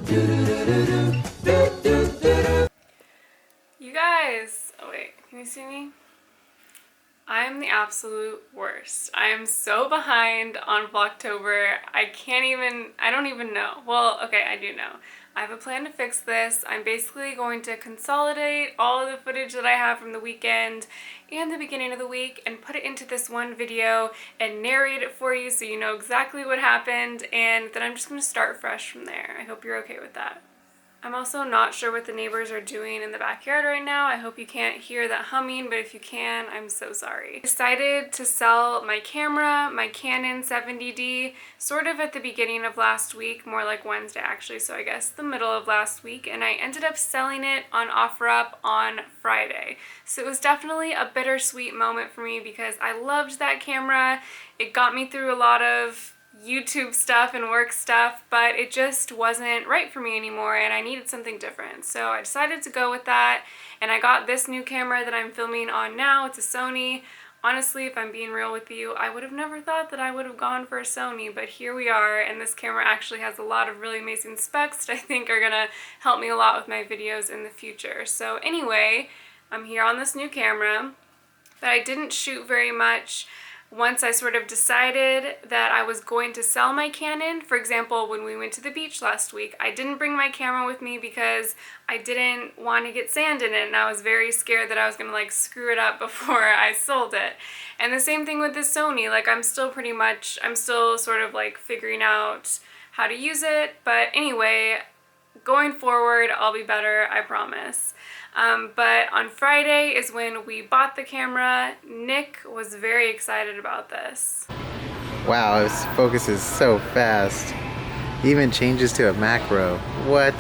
You guys, oh wait, can you see me? I'm the absolute worst. I am so behind on Vlogtober. I don't even know. Well, okay, I do know. I have a plan to fix this. I'm basically going to consolidate all of the footage that I have from the weekend and the beginning of the week and put it into this one video and narrate it for you so you know exactly what happened, and then I'm just going to start fresh from there. I hope you're okay with that. I'm also not sure what the neighbors are doing in the backyard right now. I hope you can't hear that humming, but if you can, I'm so sorry. I decided to sell my camera, my Canon 70D, sort of at the beginning of last week, more like Wednesday actually, so I guess the middle of last week, and I ended up selling it on OfferUp on Friday. So it was definitely a bittersweet moment for me because I loved that camera. It got me through a lot of YouTube stuff and work stuff, but it just wasn't right for me anymore and I needed something different. So I decided to go with that, and I got this new camera that I'm filming on now. It's a Sony. Honestly, if I'm being real with you, I would have never thought that I would have gone for a Sony, but here we are, and this camera actually has a lot of really amazing specs that I think are gonna help me a lot with my videos in the future. So anyway, I'm here on this new camera, but I didn't shoot very much once I sort of decided that I was going to sell my Canon. For example, when we went to the beach last week, I didn't bring my camera with me because I didn't want to get sand in it, and I was very scared that I was going to like screw it up before I sold it. And the same thing with this Sony, like I'm still sort of like figuring out how to use it, but anyway, going forward, I'll be better, I promise. But on Friday is when we bought the camera. Nick was very excited about this. Wow, his focus is so fast. He even changes to a macro. What?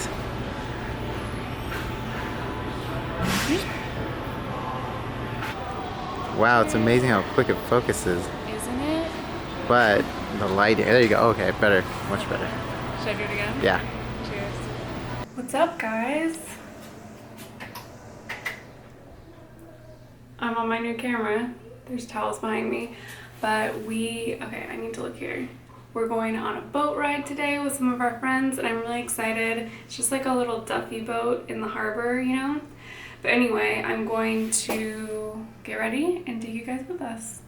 Wow, it's amazing how quick it focuses. Isn't it? But the lighting, there you go. Okay, better, much better. Should I do it again? Yeah. Cheers. What's up, guys? I'm on my new camera. There's towels behind me. But okay, I need to look here. We're going on a boat ride today with some of our friends, and I'm really excited. It's just like a little Duffy boat in the harbor, you know? But anyway, I'm going to get ready and take you guys with us.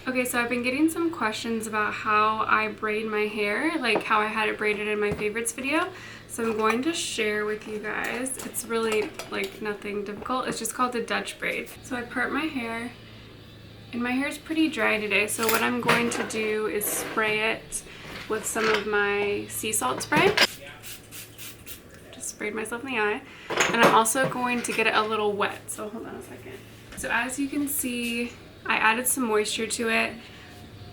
Okay, so I've been getting some questions about how I braid my hair, like how I had it braided in my favorites video. So I'm going to share with you guys. It's really like nothing difficult. It's just called a Dutch braid. So I part my hair, and my hair is pretty dry today. So what I'm going to do is spray it with some of my sea salt spray. Just sprayed myself in the eye. And I'm also going to get it a little wet. So hold on a second. So as you can see, I added some moisture to it.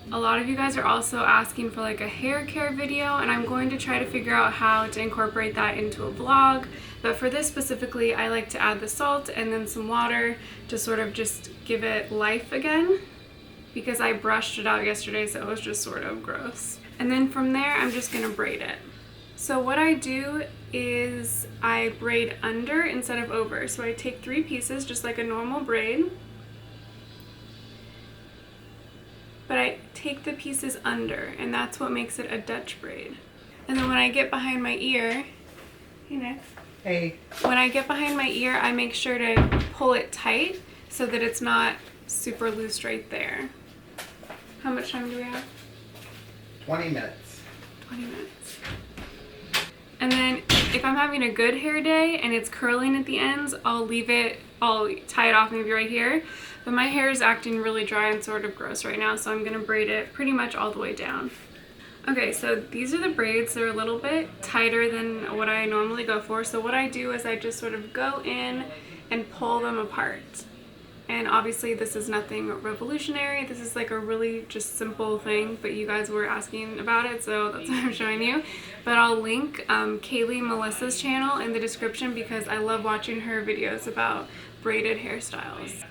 A lot of you guys are also asking for like a hair care video, and I'm going to try to figure out how to incorporate that into a vlog. But for this specifically, I like to add the salt and then some water to sort of just give it life again, because I brushed it out yesterday, so it was just sort of gross. And then from there, I'm just gonna braid it. So what I do is I braid under instead of over. So I take 3 pieces, just like a normal braid, but I take the pieces under, and that's what makes it a Dutch braid. And then when I get behind my ear, hey Nick. Hey. When I get behind my ear, I make sure to pull it tight so that it's not super loose right there. How much time do we have? 20 minutes. 20 minutes. And then if I'm having a good hair day and it's curling at the ends, I'll tie it off maybe right here. But my hair is acting really dry and sort of gross right now, so I'm gonna braid it pretty much all the way down. Okay, so these are the braids. They're a little bit tighter than what I normally go for. So what I do is I just sort of go in and pull them apart. And obviously this is nothing revolutionary. This is like a really just simple thing, but you guys were asking about it, so that's what I'm showing you. But I'll link Kaylee Melissa's channel in the description because I love watching her videos about braided hairstyles.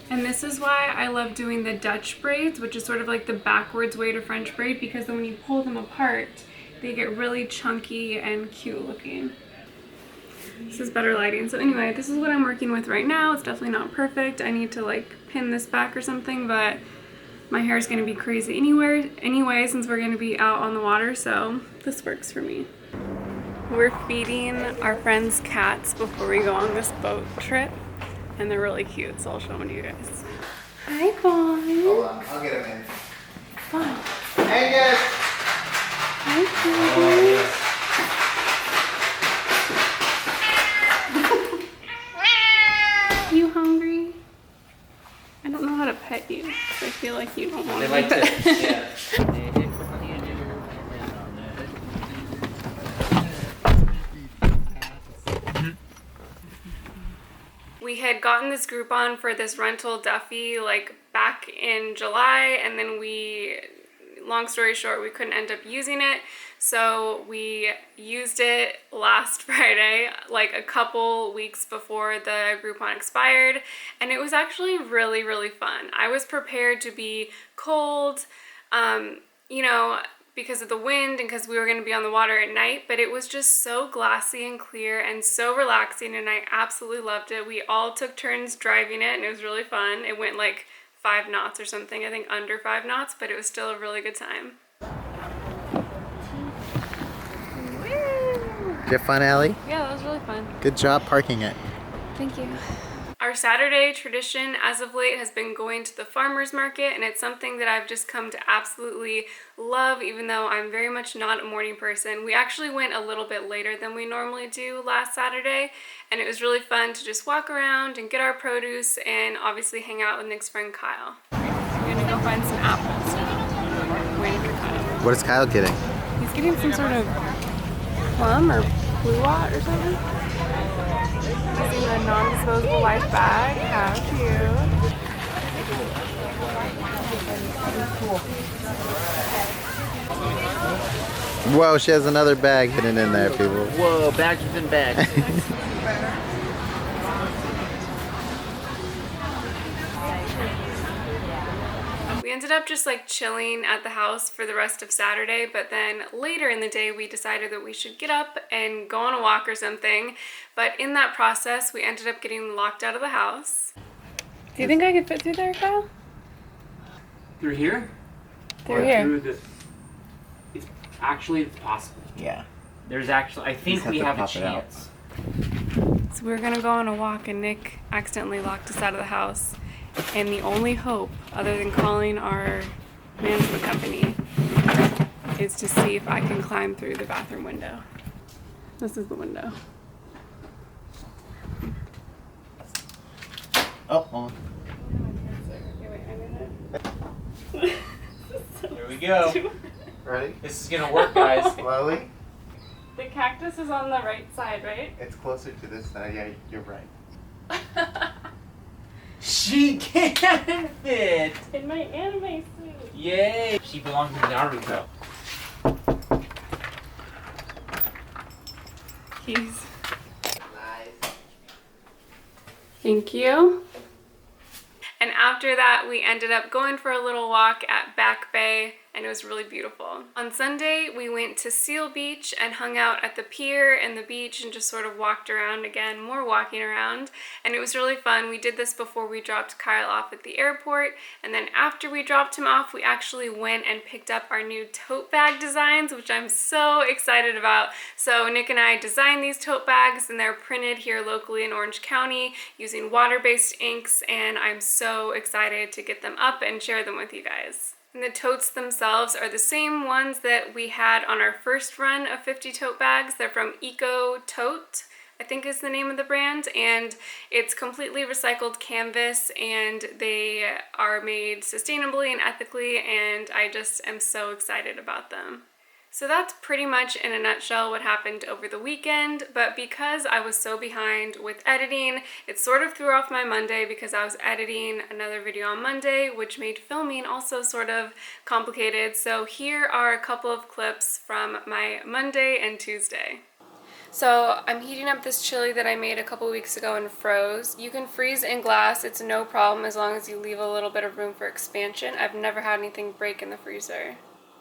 And this is why I love doing the Dutch braids, which is sort of like the backwards way to French braid, because then when you pull them apart, they get really chunky and cute looking. This is better lighting. So anyway, this is what I'm working with right now. It's definitely not perfect. I need to like pin this back or something, but my hair is going to be crazy anyway since we're going to be out on the water, so this works for me. We're feeding our friends cats before we go on this boat trip, and they're really cute, so I'll show them to you guys. Hi, Fawn. Hold on, I'll get him in. Fawn. Angus! Hi, Fawn. You hungry? I don't know how to pet you, so I feel like you don't want to be pet. Yeah. We had gotten this Groupon for this rental Duffy like back in July, and then long story short, we couldn't end up using it. So we used it last Friday, like a couple weeks before the Groupon expired, and it was actually really, really fun. I was prepared to be cold, you know, because of the wind and because we were going to be on the water at night, but it was just so glassy and clear and so relaxing, and I absolutely loved it. We all took turns driving it, and it was really fun. It went like 5 knots or something, I think under 5 knots, but it was still a really good time. Did you have fun, Allie? Yeah, that was really fun. Good job parking it. Thank you. Our Saturday tradition as of late has been going to the farmer's market, and it's something that I've just come to absolutely love, even though I'm very much not a morning person. We actually went a little bit later than we normally do last Saturday, and it was really fun to just walk around and get our produce and obviously hang out with Nick's friend Kyle. We're gonna go find some apples now. Waiting for Kyle. What is Kyle getting? He's getting some sort of plum or bluot or something. Using a non-disposable life bag. How cute. Whoa, she has another bag hidden in there, people. Whoa, bags within bags. We ended up just like chilling at the house for the rest of Saturday, but then later in the day we decided that we should get up and go on a walk or something. But in that process, we ended up getting locked out of the house. Do you think I could fit through there, Kyle? Through here? Through Or here. Through the... It's possible. Yeah. There's actually... I think we have a chance. So we were gonna go on a walk, and Nick accidentally locked us out of the house. And the only hope, other than calling our management company, is to see if I can climb through the bathroom window. This is the window. Oh, hold on. Here we go. Ready? This is gonna work, guys. Slowly. The cactus is on the right side, right? It's closer to this side. Yeah, you're right. She can fit! In my anime suit. Yay! She belongs in Naruto. Keys. Nice. Thank you. And after that, we ended up going for a little walk at Back Bay, and it was really beautiful. On Sunday, we went to Seal Beach and hung out at the pier and the beach and just sort of walked around again, more walking around, and it was really fun. We did this before we dropped Kyle off at the airport, and then after we dropped him off, we actually went and picked up our new tote bag designs, which I'm so excited about. So Nick and I designed these tote bags, and they're printed here locally in Orange County using water-based inks, and I'm so excited to get them up and share them with you guys. And the totes themselves are the same ones that we had on our first run of 50 tote bags. They're from Eco Tote, I think is the name of the brand, and it's completely recycled canvas, and they are made sustainably and ethically, and I just am so excited about them. So that's pretty much in a nutshell what happened over the weekend, but because I was so behind with editing, it sort of threw off my Monday because I was editing another video on Monday, which made filming also sort of complicated. So here are a couple of clips from my Monday and Tuesday. So I'm heating up this chili that I made a couple weeks ago and froze. You can freeze in glass, it's no problem as long as you leave a little bit of room for expansion. I've never had anything break in the freezer.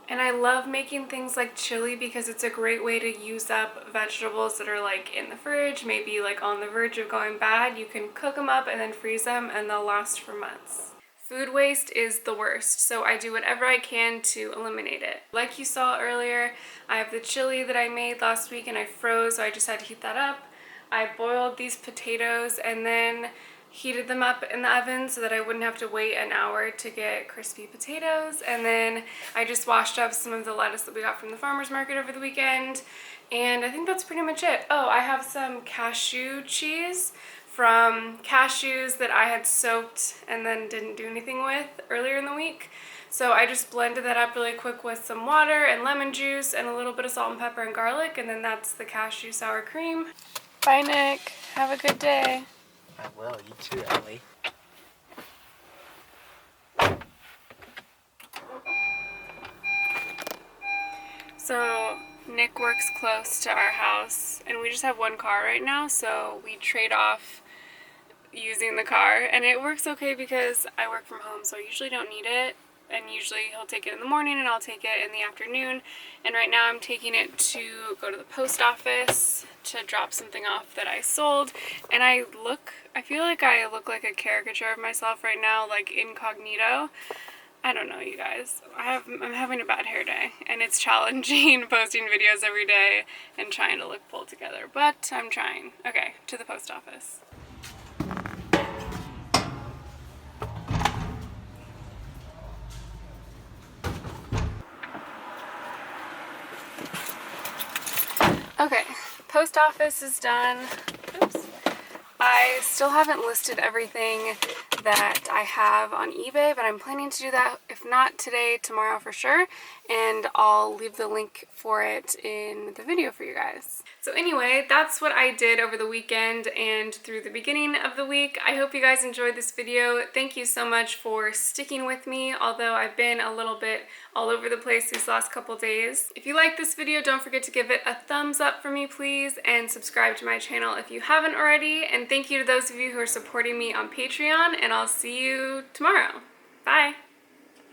And I love making things like chili because it's a great way to use up vegetables that are like in the fridge, maybe like on the verge of going bad. You can cook them up and then freeze them and they'll last for months. Food waste is the worst, so I do whatever I can to eliminate it. Like you saw earlier, I have the chili that I made last week and I froze, so I just had to heat that up. I boiled these potatoes and then heated them up in the oven so that I wouldn't have to wait an hour to get crispy potatoes. And then I just washed up some of the lettuce that we got from the farmer's market over the weekend. And I think that's pretty much it. Oh, I have some cashew cheese from cashews that I had soaked and then didn't do anything with earlier in the week. So I just blended that up really quick with some water and lemon juice and a little bit of salt and pepper and garlic, and then that's the cashew sour cream. Bye, Nick. Have a good day. I will. You too, Allie. So Nick works close to our house and we just have one car right now, so we trade off using the car, and it works okay because I work from home, so I usually don't need it, and usually he'll take it in the morning and I'll take it in the afternoon. And right now I'm taking it to go to the post office to drop something off that I sold, and I feel like I look like a caricature of myself right now, like incognito. I don't know, you guys. I'm having a bad hair day, and it's challenging posting videos every day and trying to look pulled together, but I'm trying. Okay, to the post office. Okay, post office is done. Oops. I still haven't listed everything that I have on eBay, but I'm planning to do that, if not today, tomorrow for sure, and I'll leave the link for it in the video for you guys. So anyway, that's what I did over the weekend and through the beginning of the week. I hope you guys enjoyed this video. Thank you so much for sticking with me, although I've been a little bit all over the place these last couple days. If you like this video, don't forget to give it a thumbs up for me, please, and subscribe to my channel if you haven't already. And thank you to those of you who are supporting me on Patreon, and I'll see you tomorrow. Bye!